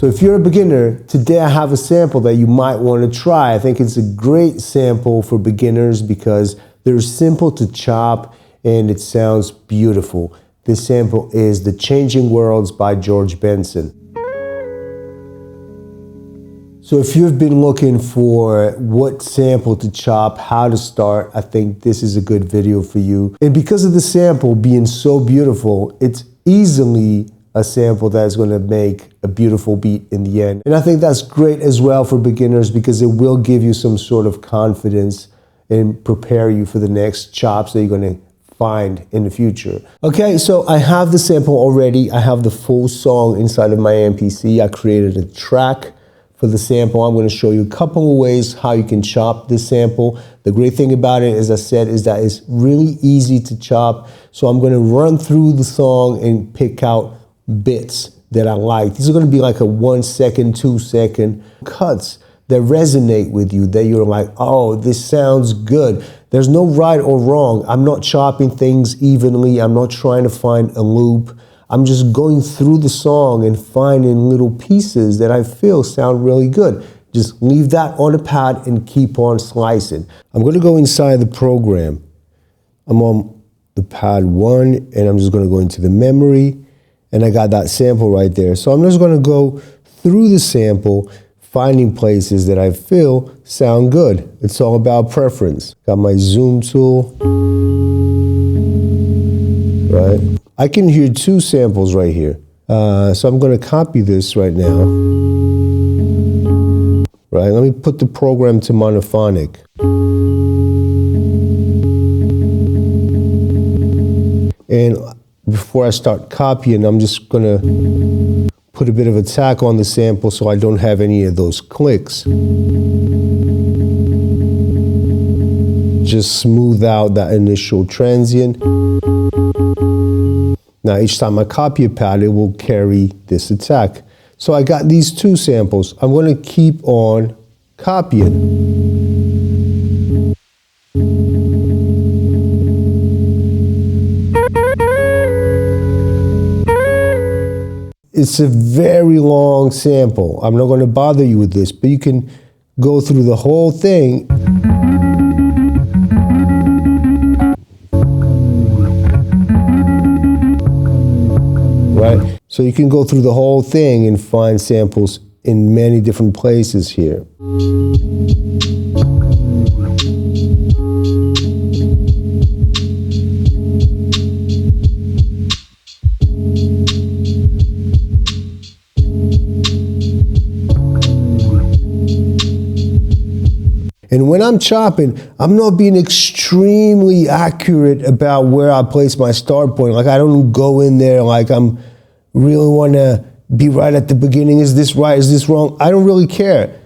So if you're a beginner, today I have a sample that you might want to try. I think it's a great sample for beginners because they're simple to chop and it sounds beautiful. This sample is The Changing Worlds by George Benson. So if you've been looking for what sample to chop, how to start, I think this is a good video for you. And because of the sample being so beautiful, it's easily a sample that's going to make a beautiful beat in the end. And I think that's great as well for beginners because it will give you some sort of confidence and prepare you for the next chops that you're going to find in the future. Okay, so I have the sample already. I have the full song inside of my MPC. I created a track for the sample. I'm going to show you a couple of ways how you can chop this sample. The great thing about it, as I said, is that it's really easy to chop. So I'm going to run through the song and pick out bits that I like. These are going to be like a 1 second, 2 second cuts that resonate with you, that you're like, oh, this sounds good. There's no right or wrong. I'm not chopping things evenly. I'm not trying to find a loop. I'm just going through the song and finding little pieces that I feel sound really good. Just leave that on the pad and keep on slicing. I'm going to go inside the program. I'm on the pad 1 and I'm just going to go into the memory. And I got that sample right there. So I'm just going to go through the sample, finding places that I feel sound good. It's all about preference. Got my zoom tool. Right. I can hear 2 samples right here. So I'm going to copy this right now. Right. Let me put the program to monophonic. And before I start copying, I'm just going to put a bit of attack on the sample so I don't have any of those clicks. Just smooth out that initial transient. Now each time I copy a pad, it will carry this attack. So I got these 2 samples. I'm going to keep on copying. It's a very long sample. I'm not going to bother you with this, but you can go through the whole thing. Right? So you can go through the whole thing and find samples in many different places here. And when I'm chopping, I'm not being extremely accurate about where I place my start point. Like I don't go in there like I'm really want to be right at the beginning. Is this right? Is this wrong? I don't really care.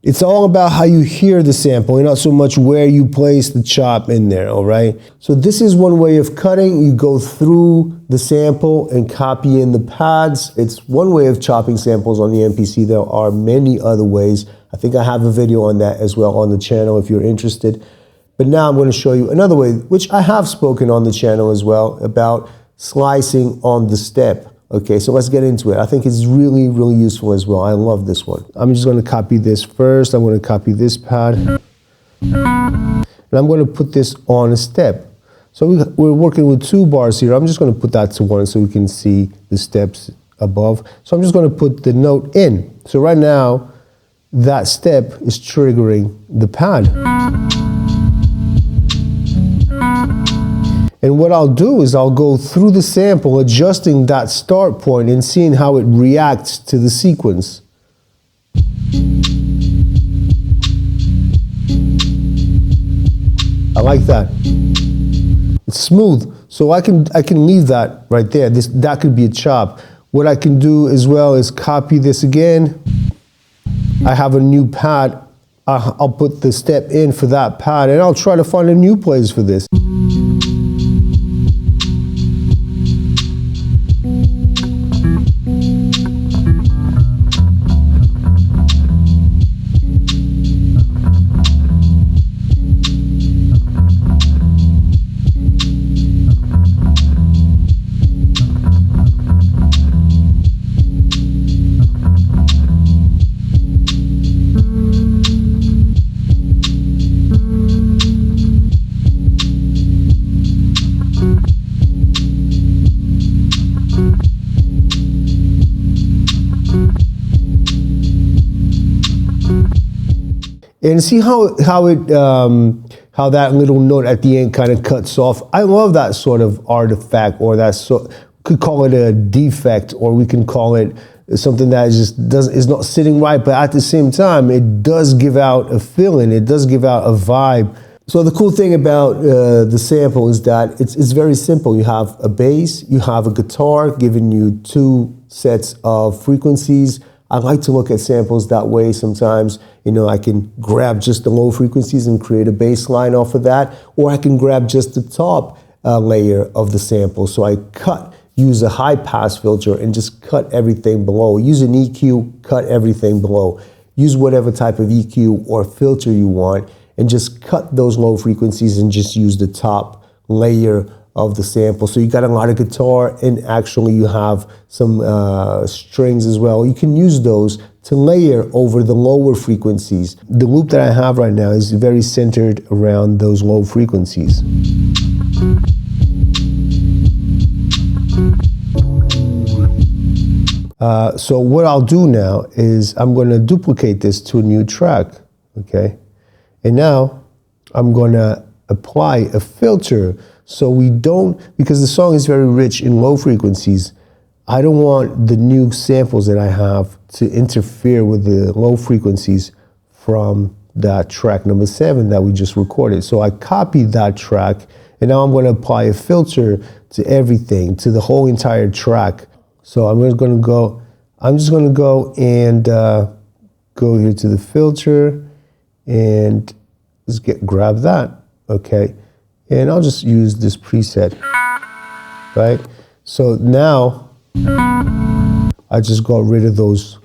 It's all about how you hear the sample and not so much where you place the chop in there, all right? So this is one way of cutting. You go through the sample and copy in the pads. It's one way of chopping samples on the MPC. There are many other ways. I think I have a video on that as well on the channel if you're interested. But now I'm going to show you another way, which I have spoken on the channel as well, about slicing on the step. Okay, so let's get into it. I think it's really, really useful as well. I love this one. I'm just going to copy this first. I'm going to copy this pad. And I'm going to put this on a step. So we're working with 2 bars here. I'm just going to put that to 1 so we can see the steps above. So I'm just going to put the note in. So right now, that step is triggering the pad. And what I'll do is I'll go through the sample, adjusting that start point and seeing how it reacts to the sequence. I like that. It's smooth, so I can leave that right there. That could be a chop. What I can do as well is copy this again. I have a new pad. I'll put the step in for that pad, and I'll try to find a new place for this. And see how that little note at the end kind of cuts off. I love that sort of artifact, or that could call it a defect, or we can call it something that is not sitting right, but at the same time, it does give out a feeling. It does give out a vibe. So the cool thing about the sample is that it's very simple. You have a bass, you have a guitar giving you two sets of frequencies. I like to look at samples that way sometimes. You know, I can grab just the low frequencies and create a bass line off of that, or I can grab just the top layer of the sample. So I use a high pass filter and just cut everything below. Use an EQ, cut everything below. Use whatever type of EQ or filter you want and just cut those low frequencies and just use the top layer of the sample. So you got a lot of guitar, and actually you have some strings as well. You can use those to layer over the lower frequencies. The loop that I have right now is very centered around those low frequencies. So what I'll do now is I'm going to duplicate this to a new track, okay? And now I'm going to apply a filter so we don't, because the song is very rich in low frequencies, I don't want the new samples that I have to interfere with the low frequencies from that track number 7 that we just recorded. So I copied that track, and now I'm going to apply a filter to everything, to the whole entire track. So I'm just going to go and go here to the filter and just grab that, okay? And I'll just use this preset, right? So now I just got rid of those.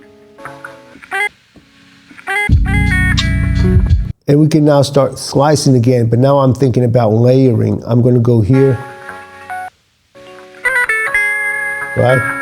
And we can now start slicing again, but now I'm thinking about layering. I'm going to go here, right?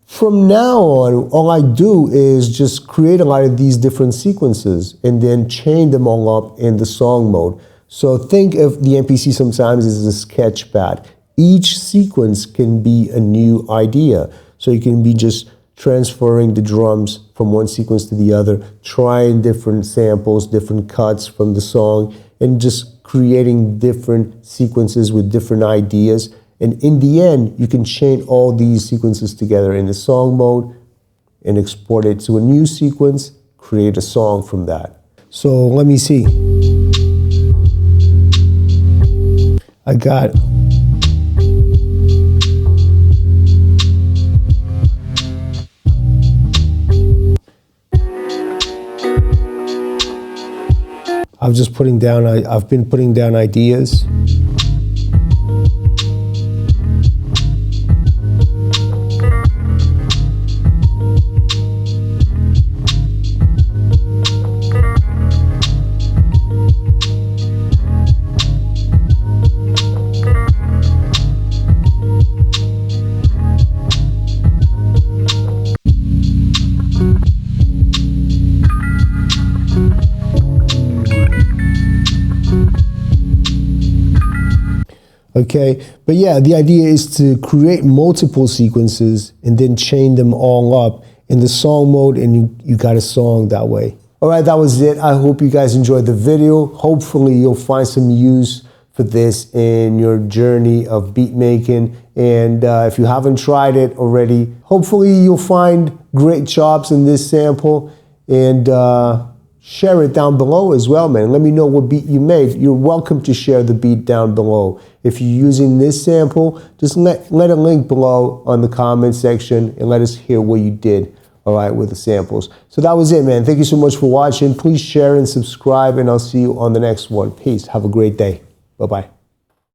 From now on, all I do is just create a lot of these different sequences and then chain them all up in the song mode. So think of the MPC sometimes as a sketch pad. Each sequence can be a new idea. So you can be just transferring the drums from one sequence to the other, trying different samples, different cuts from the song, and just creating different sequences with different ideas. And in the end, you can chain all these sequences together in the song mode and export it to a new sequence, create a song from that. So let me see. I got I've been putting down ideas. Okay, but yeah, the idea is to create multiple sequences and then chain them all up in the song mode, and you got a song that way. All right, that was it. I hope you guys enjoyed the video. Hopefully you'll find some use for this in your journey of beat making. And if you haven't tried it already, hopefully you'll find great chops in this sample, and share it down below as well, man. Let me know what beat you made. You're welcome to share the beat down below. If you're using this sample, just let a link below on the comment section and let us hear what you did, all right, with the samples. So that was it, man. Thank you so much for watching. Please share and subscribe, and I'll see you on the next one. Peace. Have a great day. Bye-bye.